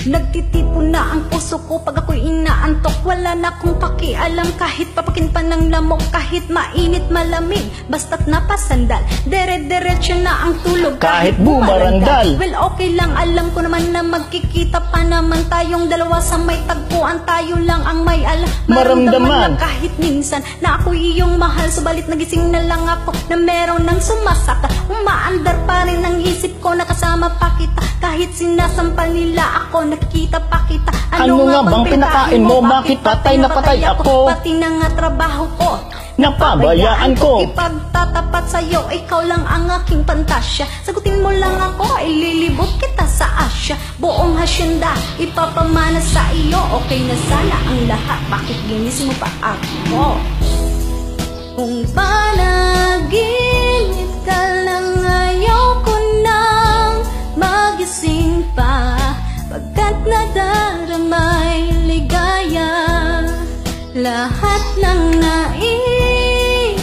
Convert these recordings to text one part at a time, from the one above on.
Nagtitipon na ang puso ko pag ako'y inaantok. Wala na akong pakialam kahit papakin pa ng lamok. Kahit mainit malamig, basta't napasandal. Dere-derecho na ang tulog kahit bumarandal. Well, okay lang, alam ko naman na magkikita pa naman tayong dalawa sa may tagpuan. Tayo lang ang may alam. Maramdaman lang kahit minsan na ako'y iyong mahal. Subalit nagising na lang ako na meron ng sumasaka. Umaandar pa rin ang isip ko, nakasama pa kita. Kahit sinasampal nila ako, nakita pa kita. Ano nga bang pinakain mo? Bakit patay na patay ako? Pati na nga trabaho ko, napabayaan ko. Ipagtatapat sa'yo, ikaw lang ang aking pantasya. Sagutin mo lang ako, ililibot kita sa Asya. Buong hasyenda, ipapamana sa iyo. Okay na sana ang lahat, bakit ginis mo pa ako? Kung panaginip ka lang, ayoko nang magising pa. Pagkat nadaramay ligaya, lahat ng naisin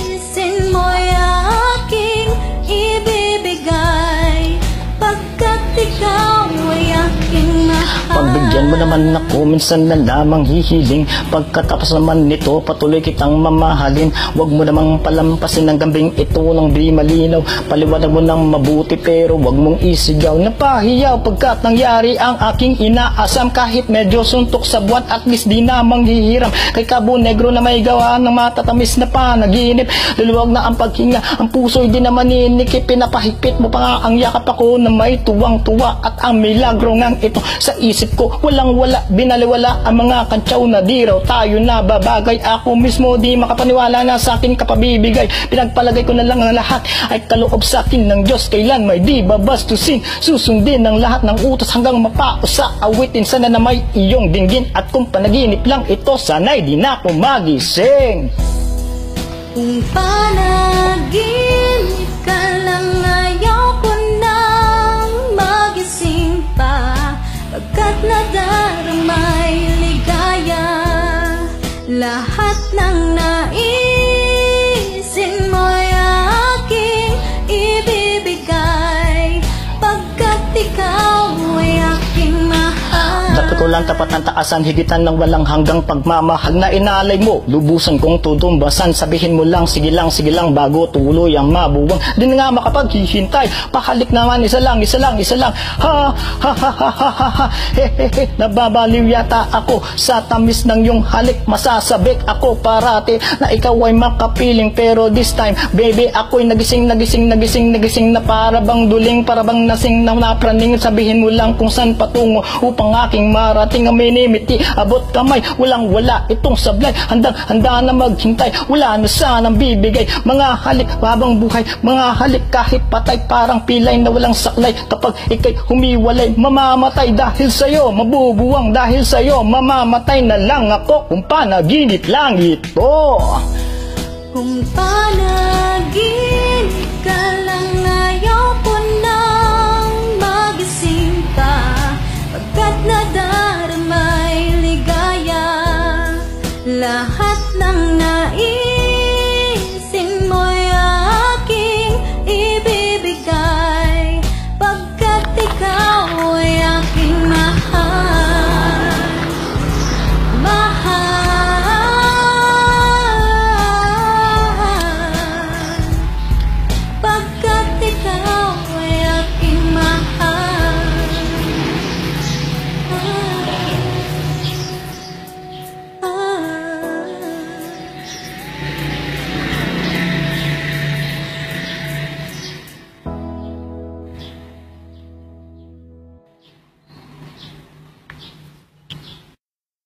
mo'y aking ibibigay. Pagkat ikaw ay aking mahal. Pagbigyan mo naman ako, minsan na lamang hihiling. Pagkatapos naman nito, patuloy kitang mamahalin. Huwag mo namang palampasin ang gambing ito nang di malinaw. Paliwanag mo nang mabuti pero huwag mong isigaw. Napahiyaw pagkat nangyari ang aking inaasam. Kahit medyo suntok sa buwan, at least di namang hihiram. Kay Cabo Negro na may gawa ng matatamis na panaginip. Luluwag na ang paghinga, ang puso'y di naman ninikip. Pinapahigpit mo pa nga ang yakap ako na may tuwang-tuwa. At ang milagro ngang ito sa isip ko, walang-wala, binaliwala ang mga kantsaw na di raw tayo nababagay. Ako mismo di makapaniwala na sa akin kapabibigay. Pinagpalagay ko na lang ang lahat ay kaloob sa akin ng Diyos. Kailan may di babastusin, susundin ang lahat ng utos hanggang mapao sa awitin. Sana na may iyong dinggin, at kung panaginip lang ito, sana'y di na ako magising. Kung panaginip ka lang, ayoko nang magising pa. Pagkat nadaramay ligaya, lahat ng naisin mo'y aking ibibigay. Pagkat ikaw ay aking mahal. Dapat ko lang tapat ng taasan, higitan ng walang hanggang pagmamahal na inalay mo. Lubusan kong tutumbasan, sabihin mo lang, sige lang, bago tuloy ang mabuwang. Di na nga makapaghihintay, pahalik naman, isa lang. Ha, he, nababaliw yata ako sa tamis ng iyong halik. Masasabik ako parati na ikaw ay makapiling. Pero this time, baby, ako'y nagising na para bang duling, para bang nasing na napraning. Sabihin mo lang kung saan patungo upang aking marating ang minimiti. Abot kamay, walang-wala itong sablay. Handa na maghintay, wala na sanang bibigay. Mga halik habang buhay, mga halik kahit patay, parang pilay na walang saklay. Kapag ikay humiwalay, mamamatay dahil sa'yo, mabubuwang dahil sa'yo, mamamatay na lang ako kung panaginip lang ito. Kung panaginip